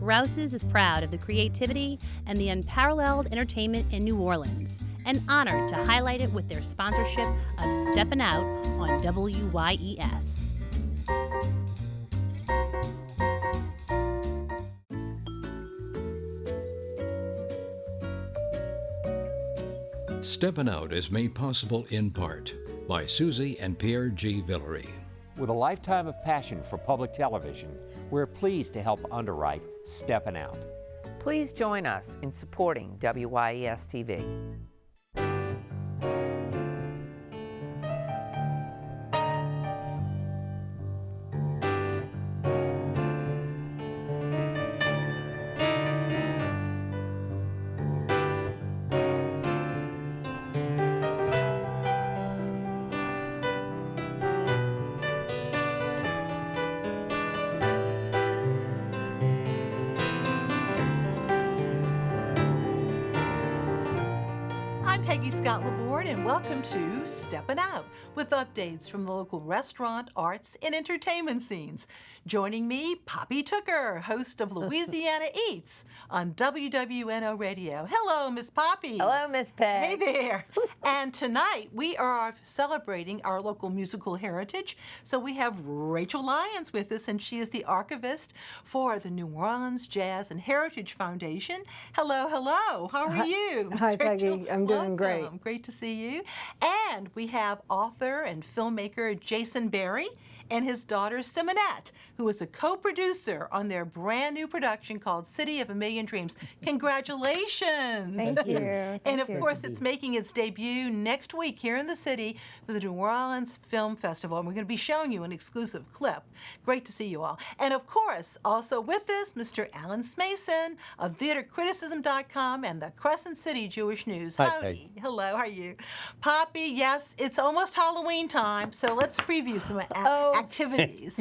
Rouse's is proud of the creativity and the unparalleled entertainment in New Orleans, and honored to highlight it with their sponsorship of Steppin Out on WYES. Steppin Out is made possible in part by Susie and Pierre G. Villery. With a lifetime of passion for public television, we're pleased to help underwrite Steppin Out. Please join us in supporting WYES TV. Peggy Scott Laborde, and welcome to Steppin Out, with updates from the local restaurant, arts, and entertainment scenes. Joining me, Poppy Tooker, host of Louisiana Eats on WWNO Radio. Hello, Miss Poppy. Hello, Miss Peg. Hey there. And tonight we are celebrating our local musical heritage. So we have Rachel Lyons with us, and she is the archivist for the New Orleans Jazz and Heritage Foundation. Hello, hello. How are you? Hi, Rachel? Peggy. I'm doing great. Great to see you. And we have author and filmmaker Jason Berry and his daughter Simonette, who is a co-producer on their brand new production called City of a Million Dreams. Congratulations. Thank you. And of course, it's making its debut next week here in the city for the New Orleans Film Festival, and we're going to be showing you an exclusive clip. Great to see you all. And of course, also with us, Mr. Alan Smason of TheaterCriticism.com and the Crescent City Jewish News. Hi, Howdy. Peg. Hello, how are you? Poppy, yes, it's almost Halloween time, so let's preview some activities.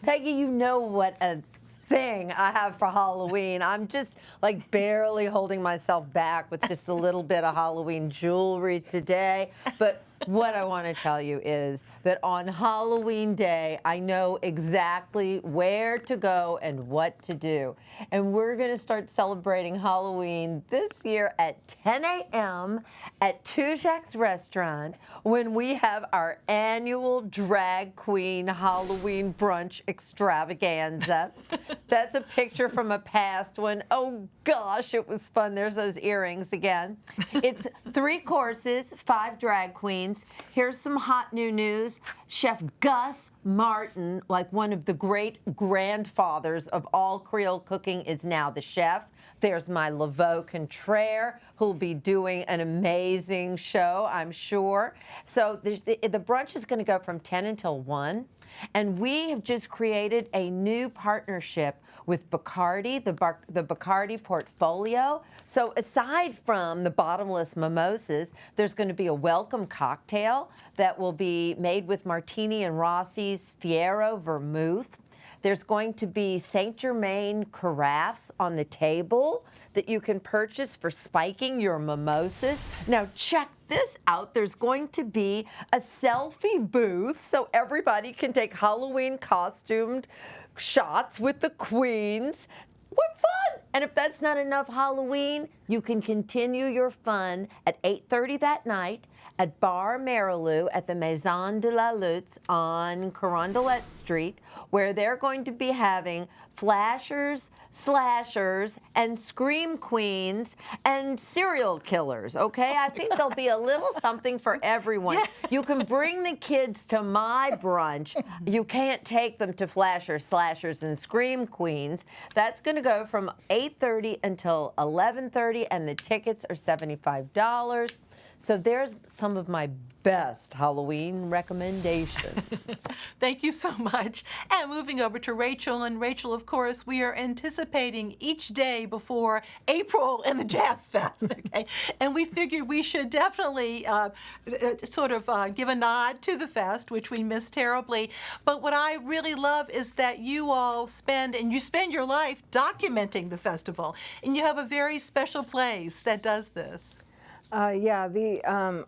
Peggy, you know what a thing I have for Halloween. I'm just like barely holding myself back with just a little bit of Halloween jewelry today. But what I want to tell you is that on Halloween Day, I know exactly where to go and what to do. And we're going to start celebrating Halloween this year at 10 a.m. at Tujague's Restaurant when we have our annual Drag Queen Halloween Brunch extravaganza. That's a picture from a past one. Oh, gosh, it was fun. There's those earrings again. It's 3 courses, 5 drag queens. Here's some hot new news. Chef Gus Martin, like one of the great grandfathers of all Creole cooking, is now the chef. There's my Laveau Contraire, who'll be doing an amazing show, I'm sure. So the brunch is going to go from 10 until 1. And we have just created a new partnership with Bacardi, the Bacardi portfolio. So aside from the bottomless mimosas, there's going to be a welcome cocktail that will be made with Martini and Rossi's Fiero Vermouth. There's going to be Saint Germain carafes on the table that you can purchase for spiking your mimosas. Now check this out. There's going to be a selfie booth so everybody can take Halloween costumed shots with the queens. What fun! And if that's not enough Halloween, you can continue your fun at 8:30 that night at Bar Marilou at the Maison de la Lutte on Carondelet Street, where they're going to be having flashers, slashers, and scream queens and serial killers, okay? I think there'll be a little something for everyone. Yeah. You can bring the kids to my brunch. You can't take them to flashers, slashers, and scream queens. That's going to go from 8:30 until 11:30, and the tickets are $75. So there's some of my best Halloween recommendations. Thank you so much. And moving over to Rachel. And Rachel, of course, we are anticipating each day before April and the Jazz Fest, okay? And we figured we should definitely give a nod to the fest, which we missed terribly. But what I really love is that you all spend your life documenting the festival. And you have a very special place that does this. Yeah, the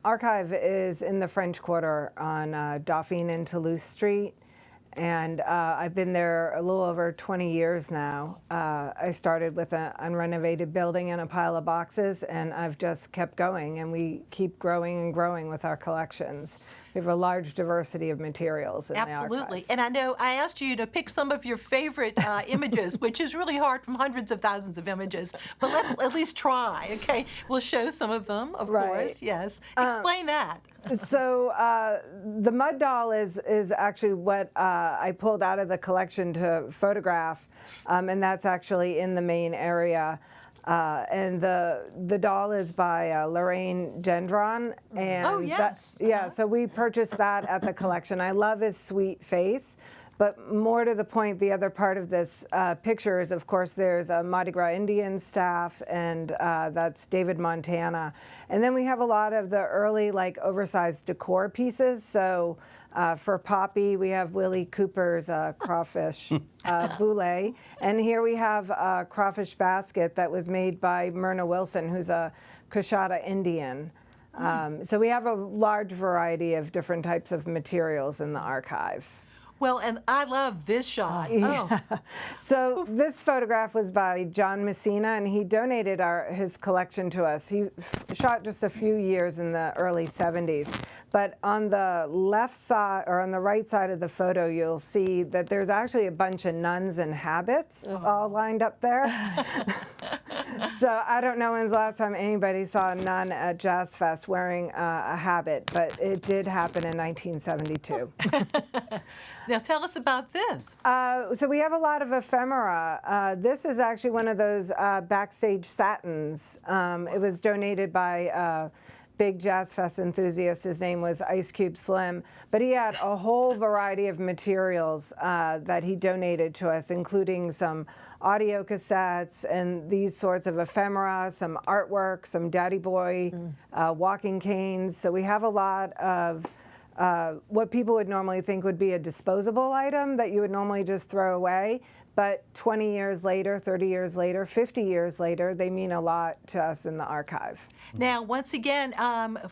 archive is in the French Quarter on Dauphine and Toulouse Street. And I've been there a little over 20 years now. I started with an unrenovated building and a pile of boxes, and I've just kept going, and we keep growing and growing with our collections. We have a large diversity of materials in the Absolutely. archive. And I know I asked you to pick some of your favorite images, which is really hard from hundreds of thousands of images, but let's at least try, okay? We'll show some of them, of course, yes. Explain that. So the mud doll is actually what I pulled out of the collection to photograph, and that's actually in the main area. And the doll is by Lorraine Gendron. And oh, yes. So we purchased that at the collection. I love his sweet face. But more to the point, the other part of this picture is, of course, there's a Mardi Gras Indian staff, and that's David Montana. And then we have a lot of the early, like, oversized decor pieces. So for Poppy, we have Willie Cooper's crawfish boulet. And here we have a crawfish basket that was made by Myrna Wilson, who's a Coshada Indian. So we have a large variety of different types of materials in the archive. Well, and I love this shot. Yeah. Oh. So this photograph was by John Messina, and he donated his collection to us. He shot just a few years in the early 70s. But on the left side, or on the right side of the photo, you'll see that there's actually a bunch of nuns in habits all lined up there. So I don't know when's the last time anybody saw a nun at Jazz Fest wearing a habit, but it did happen in 1972. Now tell us about this. So we have a lot of ephemera. This is actually one of those backstage satins. It was donated by a big Jazz Fest enthusiast. His name was Ice Cube Slim. But he had a whole variety of materials that he donated to us, including some audio cassettes and these sorts of ephemera, some artwork, some Daddy Boy walking canes. So we have a lot of what people would normally think would be a disposable item that you would normally just throw away. But 20 years later, 30 years later, 50 years later, they mean a lot to us in the archive. Now, once again,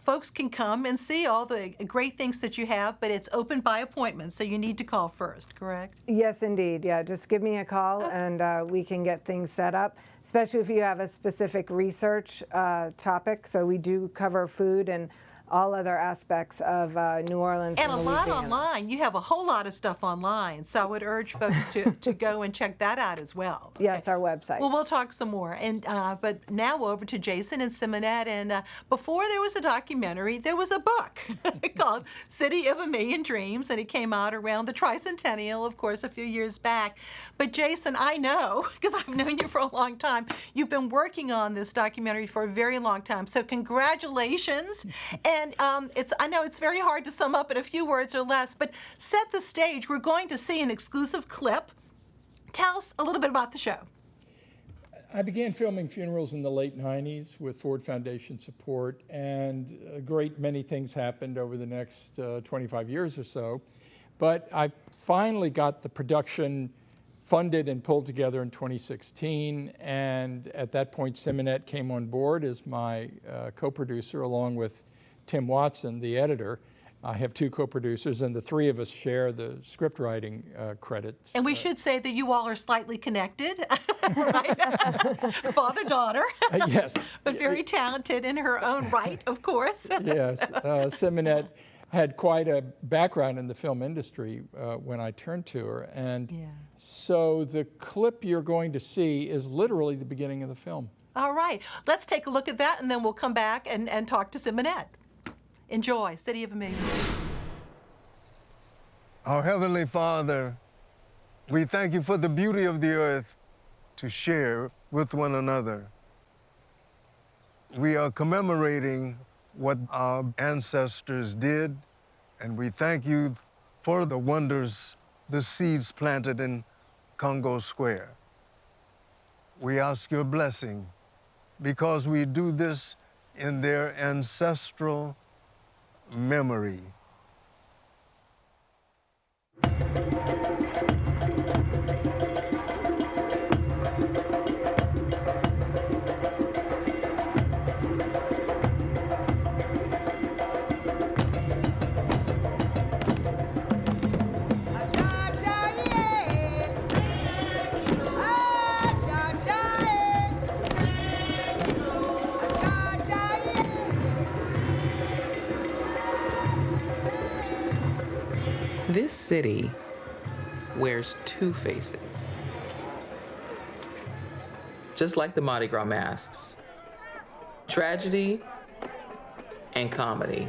folks can come and see all the great things that you have, but it's open by appointment, so you need to call first, correct? Yes, indeed. Yeah, just give me a call and we can get things set up, especially if you have a specific research topic. So we do cover food and all other aspects of New Orleans and a lot Louisiana. online. You have a whole lot of stuff online, so I would urge folks to go and check that out as well. Yes, our website. Well, we'll talk some more. And but now over to Jason and Simonette. And before there was a documentary, there was a book called City of a Million Dreams, and it came out around the tricentennial, of course, a few years back. But Jason, I know, because I've known you for a long time, you've been working on this documentary for a very long time. So congratulations. And I know it's very hard to sum up in a few words or less, but set the stage. We're going to see an exclusive clip. Tell us a little bit about the show. I began filming funerals in the late 90s with Ford Foundation support, and a great many things happened over the next 25 years or so. But I finally got the production funded and pulled together in 2016, and at that point Simonette came on board as my co-producer along with Tim Watson, the editor. I have two co-producers, and the three of us share the script writing credits. And we should say that you all are slightly connected, right? Father-daughter. Yes. But very talented in her own right, of course. Yes. Simonette had quite a background in the film industry when I turned to her. And so the clip you're going to see is literally the beginning of the film. All right. Let's take a look at that, and then we'll come back and talk to Simonette. Enjoy, City of a Million. Our Heavenly Father, we thank you for the beauty of the earth to share with one another. We are commemorating what our ancestors did, and we thank you for the wonders, the seeds planted in Congo Square. We ask your blessing because we do this in their ancestral memory. city wears two faces. Just like the Mardi Gras masks. Tragedy and comedy.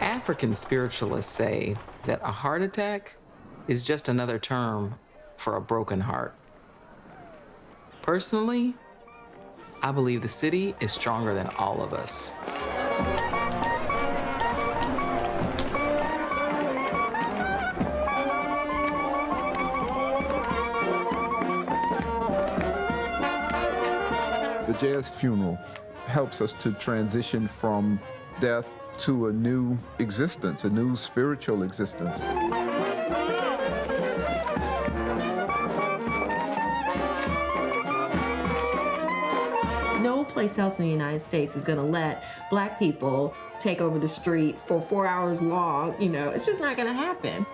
African spiritualists say that a heart attack is just another term for a broken heart. Personally, I believe the city is stronger than all of us. The jazz funeral helps us to transition from death to a new existence, a new spiritual existence. No place else in the United States is going to let black people take over the streets for 4 hours long. You know, it's just not going to happen.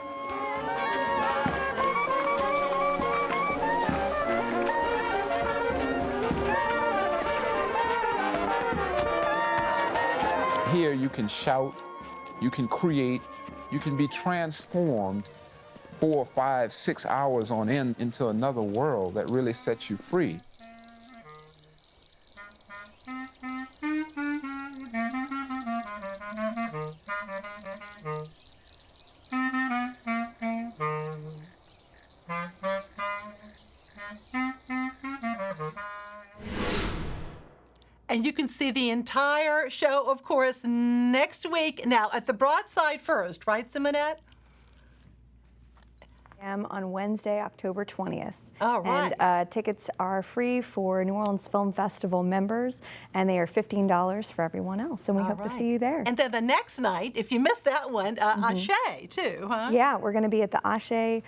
Here you can shout, you can create, you can be transformed 4, 5, 6 hours on end into another world that really sets you free. And you can see the entire show, of course, next week. Now, at the Broadside first, right, Simonette? On Wednesday, October 20th. All right. And tickets are free for New Orleans Film Festival members, and they are $15 for everyone else. And we hope to see you there. And then the next night, if you missed that one, Ashe, too, huh? Yeah, we're going to be at the Ashe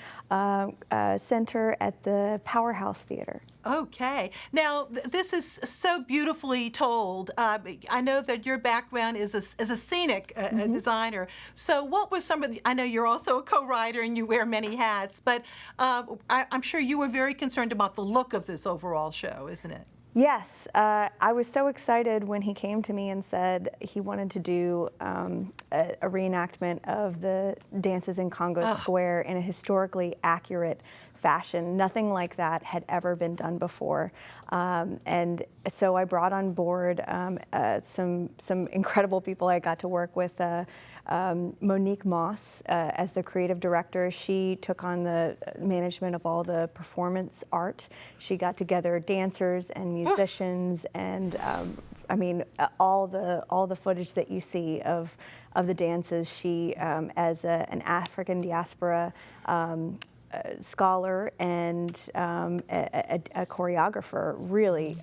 Center at the Powerhouse Theater. Okay. Now, this is so beautifully told. I know that your background is a scenic designer. So what was some of the, I know you're also a co-writer and you wear many hats, but I'm sure you were very concerned about the look of this overall show, isn't it? Yes, I was so excited when he came to me and said he wanted to do a reenactment of the dances in Congo Square in a historically accurate fashion. Nothing like that had ever been done before. And so I brought on board some incredible people I got to work with. Monique Moss as the creative director. She took on the management of all the performance art. She got together dancers and musicians and I mean all the footage that you see of the dances. She as an African diaspora scholar and a choreographer really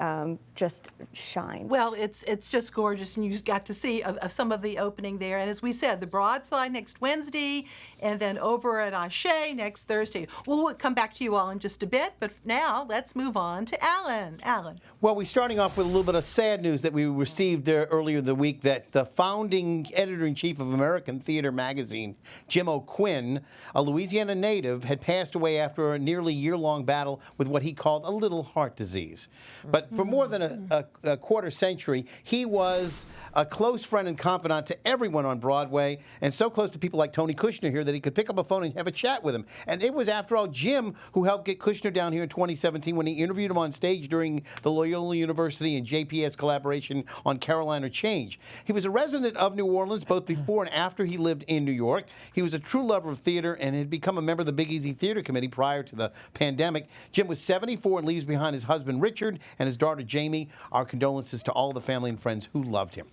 just shined. Well, it's just gorgeous, and you got to see of some of the opening there. And as we said, the Broadside next Wednesday, and then over at Ashe next Thursday. We'll come back to you all in just a bit, but now let's move on to Alan. Alan. Well, we're starting off with a little bit of sad news that we received earlier in the week, that the founding editor-in-chief of American Theater magazine, Jim O'Quinn, a Louisiana native, had passed away after a nearly year-long battle with what he called a little heart disease. But for more than a quarter century, he was a close friend and confidant to everyone on Broadway, and so close to people like Tony Kushner here that he could pick up a phone and have a chat with him. And it was, after all, Jim who helped get Kushner down here in 2017 when he interviewed him on stage during the Loyola University and JPS collaboration on Carolina Change. He was a resident of New Orleans both before and after he lived in New York. He was a true lover of theater and had become a member of the Big Easy Theater Committee prior to the pandemic. Jim was 74 and leaves behind his husband Richard and his daughter Jamie. Our condolences to all the family and friends who loved him.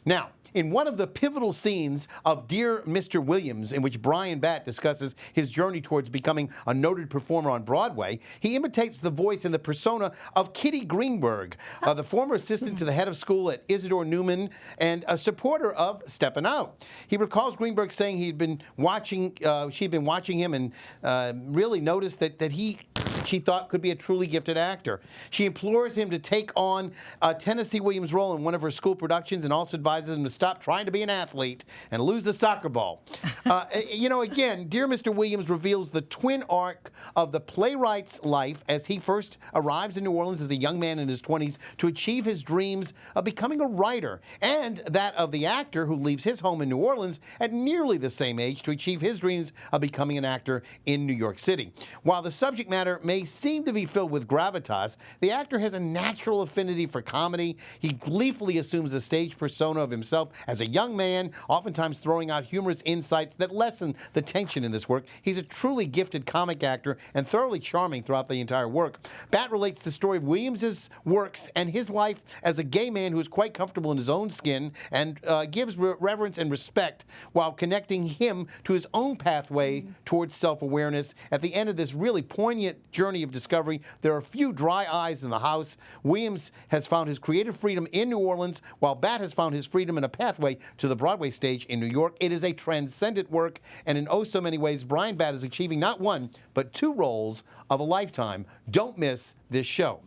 Now, in one of the pivotal scenes of Dear Mr. Williams, in which Bryan Batt discusses his journey towards becoming a noted performer on Broadway, he imitates the voice and the persona of Kitty Greenberg, the former assistant to the head of school at Isidore Newman and a supporter of Steppin Out. He recalls Greenberg saying she'd been watching him and really noticed that he she thought could be a truly gifted actor. She implores him to take on Tennessee Williams' role in one of her school productions and also advises him to stop trying to be an athlete and lose the soccer ball. Again, Dear Mr. Williams reveals the twin arc of the playwright's life as he first arrives in New Orleans as a young man in his 20s to achieve his dreams of becoming a writer, and that of the actor who leaves his home in New Orleans at nearly the same age to achieve his dreams of becoming an actor in New York City. While the subject matter may seem to be filled with gravitas, the actor has a natural affinity for comedy. He gleefully assumes the stage persona of himself as a young man, oftentimes throwing out humorous insights that lessen the tension in this work. He's a truly gifted comic actor and thoroughly charming throughout the entire work. Batt relates the story of Williams's works and his life as a gay man who is quite comfortable in his own skin and gives reverence and respect while connecting him to his own pathway towards self-awareness. At the end of this really poignant journey of discovery, there are few dry eyes in the house. Williams has found his creative freedom in New Orleans, while Batt has found his freedom in a pathway to the Broadway stage in New York. It is a transcendent work, and in oh so many ways, Bryan Batt is achieving not one, but two roles of a lifetime. Don't miss this show.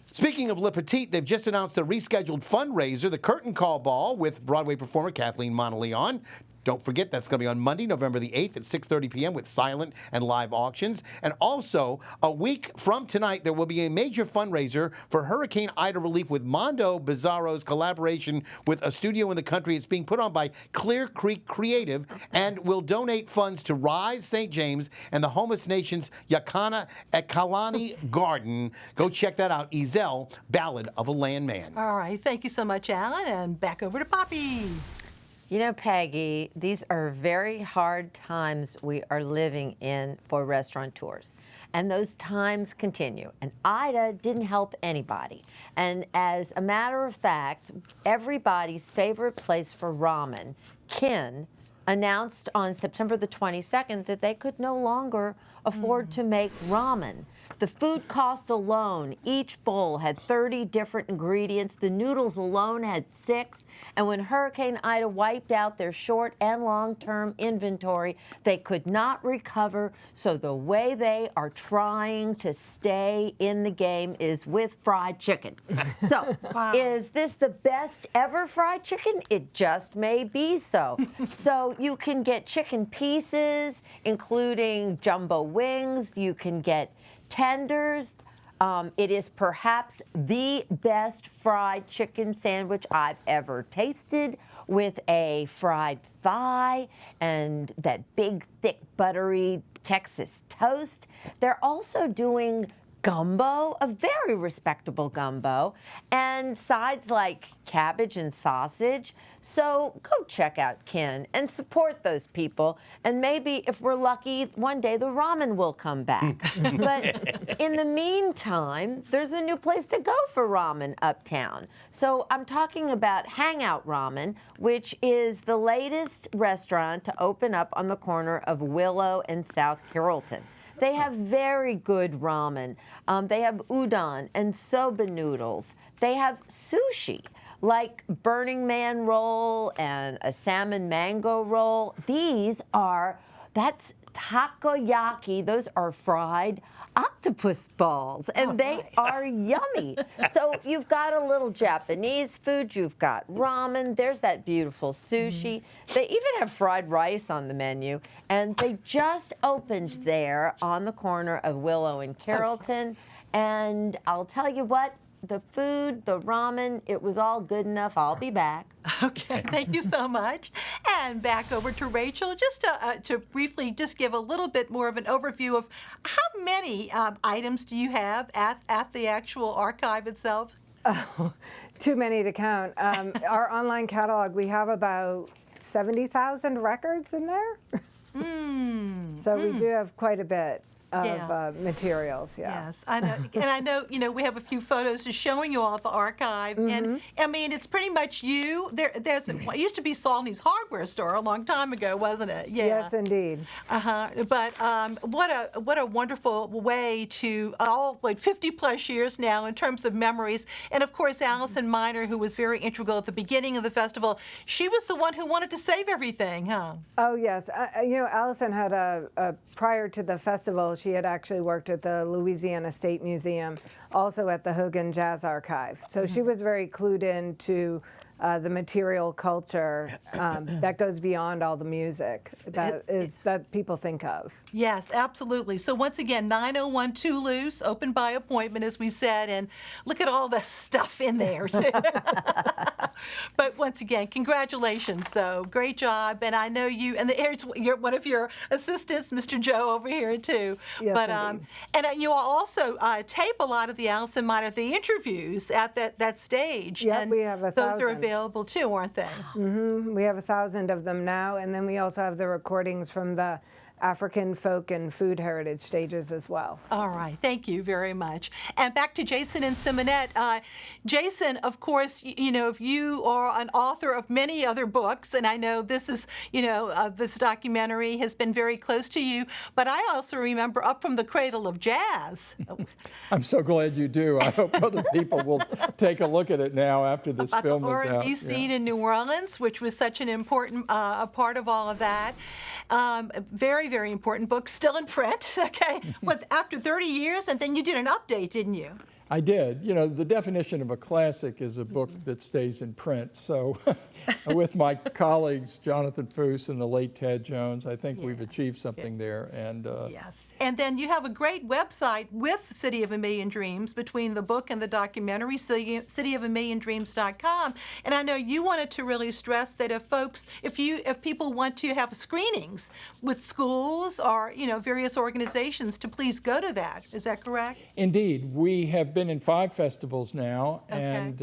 Speaking of Le Petit, they've just announced a rescheduled fundraiser, the Curtain Call Ball, with Broadway performer Kathleen Monteleone. Don't forget, that's going to be on Monday, November the 8th at 6:30 p.m. with silent and live auctions. And also, a week from tonight, there will be a major fundraiser for Hurricane Ida relief with Mondo Bizarro's collaboration with a studio in the country. It's being put on by Clear Creek Creative and will donate funds to Rise St. James and the homeless nation's Yakana Ekalani Garden. Go check that out. Ezell, Ballad of a Landman. All right. Thank you so much, Alan. And back over to Poppy. You know, Peggy, these are very hard times we are living in for restaurateurs. And those times continue. And Ida didn't help anybody. And as a matter of fact, everybody's favorite place for ramen, Kin, announced on September the 22nd that they could no longer afford to make ramen. The food cost alone, each bowl had 30 different ingredients. The noodles alone had 6. And when Hurricane Ida wiped out their short and long-term inventory, they could not recover. So the way they are trying to stay in the game is with fried chicken. So is this the best ever fried chicken? It just may be so. So you can get chicken pieces, including jumbo wings. You can get tenders. It is perhaps the best fried chicken sandwich I've ever tasted, with a fried thigh and that big, thick, buttery Texas toast. They're also doing gumbo, a very respectable gumbo, and sides like cabbage and sausage. So go check out Kin and support those people. And maybe if we're lucky, one day the ramen will come back. But in the meantime, there's a new place to go for ramen uptown. So I'm talking about Hangout Ramen, which is the latest restaurant to open up on the corner of Willow and South Carrollton. They have very good ramen. They have udon and soba noodles. They have sushi, like Burning Man roll and a salmon mango roll. That's takoyaki. Those are fried octopus balls, and they are yummy. So you've got a little Japanese food, you've got ramen, there's that beautiful sushi. They even have fried rice on the menu, and they just opened there on the corner of Willow and Carrollton. And I'll tell you what, the food, the ramen, it was all good enough. I'll be back. Okay, thank you so much. And back over to Rachel, just to briefly just give a little bit more of an overview of how many items do you have at the actual archive itself? Oh, too many to count. Our online catalog, we have about 70,000 records in there. So we do have quite a bit of materials, Yes, I know. And I know, we have a few photos just showing you all the archive. And, I mean, it's pretty much you. It used to be Salney's hardware store a long time ago, wasn't it? Yeah. Yes, indeed. But what a wonderful way to, 50-plus years now in terms of memories. And, of course, Allison Miner, who was very integral at the beginning of the festival, she was the one who wanted to save everything, huh? Oh, yes. Allison had prior to the festival, she had actually worked at the Louisiana State Museum, also at the Hogan Jazz Archive. So she was very clued in to the material culture that goes beyond all the music that people think of. Yes, absolutely. So once again, 901 Toulouse, open by appointment, as we said, and look at all the stuff in there. But once again, congratulations, though. Great job, and I know you, and you're one of your assistants, Mr. Joe, over here too. Yes, but indeed. and you all also tape a lot of the Allison Minor, the interviews at that stage. Yep, and we have 1,000. Those are available too, aren't they? We have 1,000 of them now, and then we also have the recordings from the African folk and food heritage stages as well. All right, thank you very much. And back to Jason and Simonette. Jason, of course, you are an author of many other books, and I know this is, this documentary has been very close to you, but I also remember Up from the Cradle of Jazz. I'm so glad you do. I hope other people will take a look at it now after this film is out. The R&B scene in New Orleans, which was such an important a part of all of that. Very, very important book, still in print, okay? After 30 years, and then you did an update, didn't you? I did. The definition of a classic is a book that stays in print. So with my colleagues, Jonathan Foose and the late Tad Jones, I think we've achieved something there. And yes. And then you have a great website with City of a Million Dreams between the book and the documentary, cityofamilliondreams.com. And I know you wanted to really stress that if people want to have screenings with schools or, various organizations, to please go to that. Is that correct? Indeed. We have been in 5 festivals now, and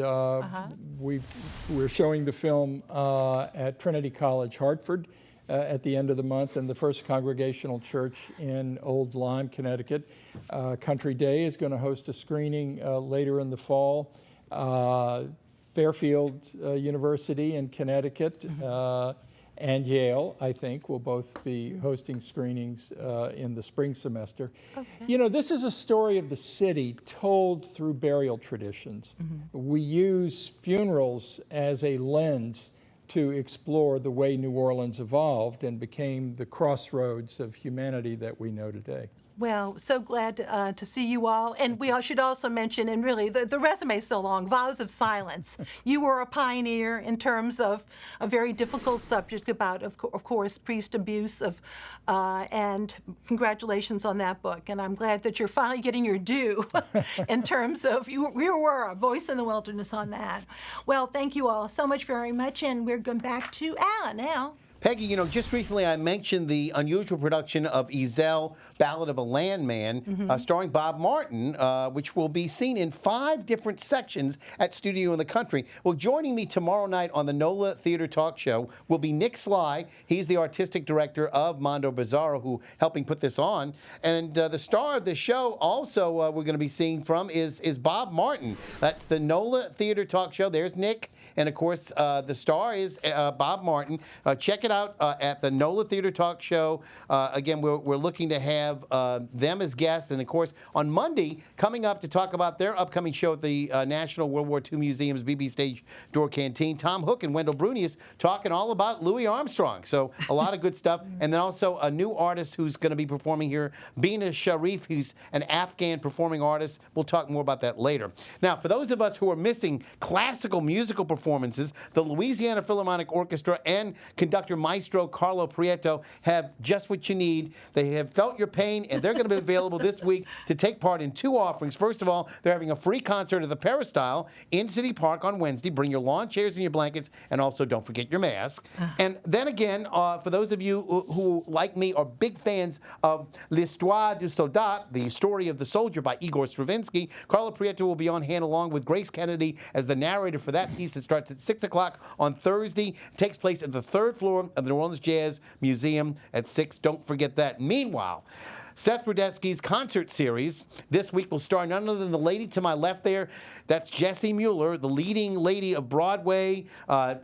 we're showing the film at Trinity College, Hartford, at the end of the month, and the First Congregational Church in Old Lyme, Connecticut. Country Day is going to host a screening later in the fall. Fairfield University in Connecticut and Yale, I think, will both be hosting screenings in the spring semester. Okay. This is a story of the city told through burial traditions. We use funerals as a lens to explore the way New Orleans evolved and became the crossroads of humanity that we know today. Well, so glad to see you all. And we should also mention, and really, the resume is so long, Vows of Silence. You were a pioneer in terms of a very difficult subject about, of course, priest abuse. And congratulations on that book. And I'm glad that you're finally getting your due in terms of, you were a voice in the wilderness on that. Well, thank you all so much very much. And we're going back to Alan now. Peggy, just recently I mentioned the unusual production of Ezell, Ballad of a Landman, starring Bob Martin, which will be seen in 5 different sections at Studio in the Country. Well, joining me tomorrow night on the NOLA Theater Talk Show will be Nick Slie. He's the artistic director of Mondo Bizarro, who helping put this on. And the star of the show also we're going to be seeing from is Bob Martin. That's the NOLA Theater Talk Show. There's Nick. And, of course, the star is Bob Martin. Check it out at the NOLA Theater Talk Show. Again, we're looking to have them as guests. And, of course, on Monday, coming up to talk about their upcoming show at the National World War II Museum's BB Stage Door Canteen, Tom Hook and Wendell Brunius talking all about Louis Armstrong. So a lot of good stuff. And then also a new artist who's going to be performing here, Bina Sharif, who's an Afghan performing artist. We'll talk more about that later. Now, for those of us who are missing classical musical performances, the Louisiana Philharmonic Orchestra and conductor Maestro Carlo Prieto have just what you need. They have felt your pain, and they're going to be available this week to take part in 2 offerings. First of all, they're having a free concert at the Peristyle in City Park on Wednesday. Bring your lawn chairs and your blankets, and also don't forget your mask. And then again, for those of you who, like me, are big fans of L'Histoire du Soldat, the story of the soldier by Igor Stravinsky, Carlo Prieto will be on hand along with Grace Kennedy as the narrator for that piece that starts at 6 o'clock on Thursday. It takes place at the 3rd floor of the New Orleans Jazz Museum at 6. Don't forget that. Meanwhile, Seth Rudetsky's concert series this week will star none other than the lady to my left there. That's Jessie Mueller, the leading lady of Broadway,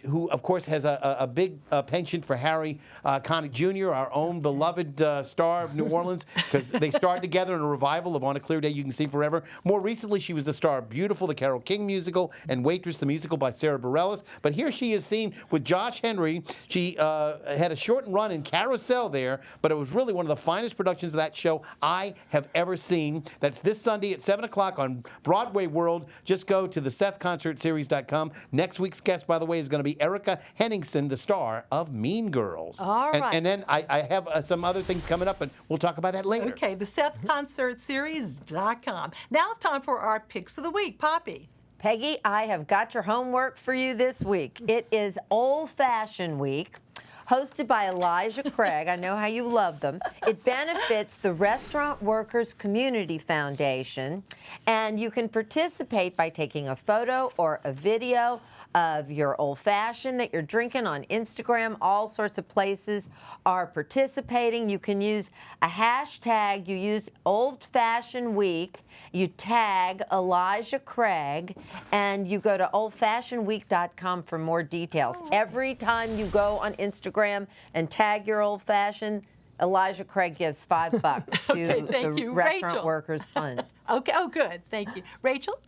who, of course, has a big penchant for Harry Connick Jr., our own beloved star of New Orleans, because they starred together in a revival of On a Clear Day You Can See Forever. More recently, she was the star of Beautiful, the Carole King musical, and Waitress, the musical by Sarah Bareilles. But here she is seen with Josh Henry. She had a short run in Carousel there, but it was really one of the finest productions of that show I have ever seen. That's this Sunday at 7 o'clock on Broadway World. Just go to the SethConcertSeries.com. Next week's guest, by the way, is going to be Erica Henningsen, the star of Mean Girls. All right. And then I have some other things coming up, but we'll talk about that later. Okay, the SethConcertSeries.com. Now it's time for our picks of the week. Poppy. Peggy, I have got your homework for you this week. It is Old Fashioned Week, hosted by Elijah Craig. I know how you love them. It benefits the Restaurant Workers Community Foundation, and you can participate by taking a photo or a video of your old fashioned that you're drinking on Instagram. All sorts of places are participating. You can use a hashtag. You use Old Fashioned Week. You tag Elijah Craig, and you go to oldfashionedweek.com for more details. Every time you go on Instagram and tag your old fashioned, Elijah Craig gives $5 to the Restaurant Rachel. Workers Fund. Okay. Oh, good. Thank you. Rachel?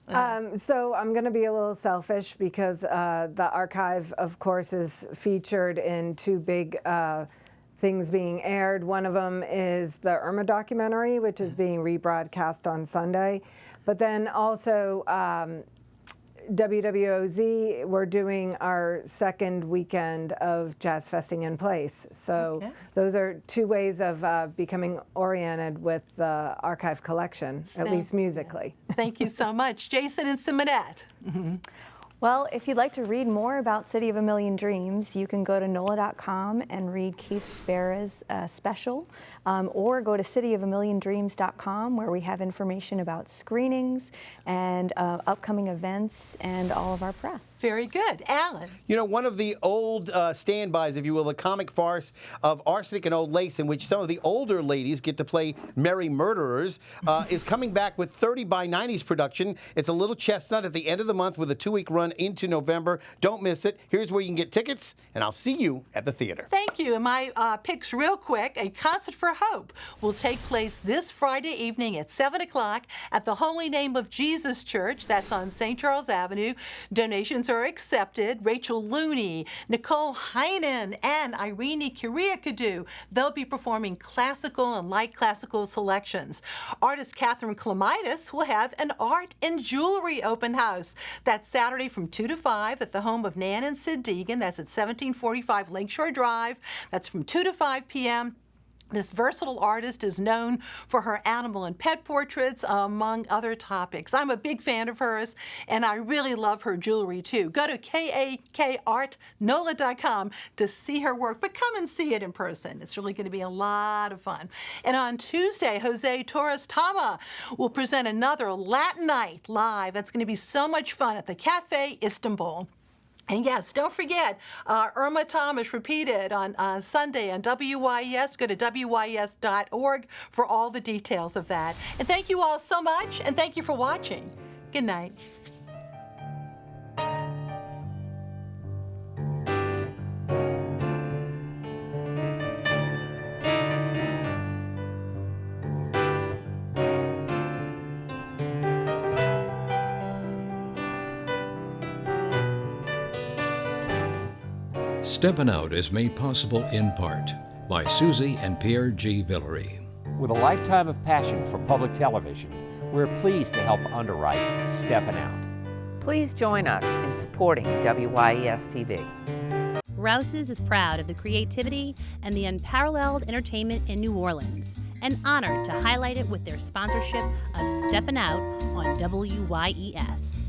So I'm going to be a little selfish because the archive, of course, is featured in two big things being aired. One of them is the Irma documentary, which is being rebroadcast on Sunday. But then also WWOZ, we're doing our second weekend of Jazz Festing in Place. So those are two ways of becoming oriented with the archive collection, at least musically. Thank you so much. Jason and Simonette. Well, if you'd like to read more about City of a Million Dreams, you can go to NOLA.com and read Keith Sparrow's special, or go to cityofamilliondreams.com, where we have information about screenings and upcoming events and all of our press. Very good. Alan. You know, one of the old standbys, if you will, the comic farce of Arsenic and Old Lace, in which some of the older ladies get to play merry murderers, is coming back with 30 by 90s production. It's a little chestnut at the end of the month with a 2-week run into November. Don't miss it. Here's where you can get tickets, and I'll see you at the theater. Thank you. And my picks real quick. A Concert for Hope will take place this Friday evening at 7 o'clock at the Holy Name of Jesus Church. That's on St. Charles Avenue. Donations are accepted. Rachel Looney, Nicole Heinen, and Irene Kyriakoudu. They'll be performing classical and light classical selections. Artist Catherine Clemitis will have an art and jewelry open house. That's Saturday from 2 to 5 at the home of Nan and Sid Deegan. That's at 1745 Lakeshore Drive. That's from 2 to 5 p.m. This versatile artist is known for her animal and pet portraits, among other topics. I'm a big fan of hers, and I really love her jewelry, too. Go to kakartnola.com to see her work, but come and see it in person. It's really going to be a lot of fun. And on Tuesday, Jose Torres Tama will present another Latin night live. That's going to be so much fun at the Cafe Istanbul. And yes, don't forget, Irma Thomas repeated on Sunday on WYES. Go to WYES.org for all the details of that. And thank you all so much, and thank you for watching. Good night. Steppin' Out is made possible in part by Susie and Pierre G. Villery. With a lifetime of passion for public television, we're pleased to help underwrite Steppin' Out. Please join us in supporting WYES TV. Rouse's is proud of the creativity and the unparalleled entertainment in New Orleans, and honored to highlight it with their sponsorship of Steppin' Out on WYES.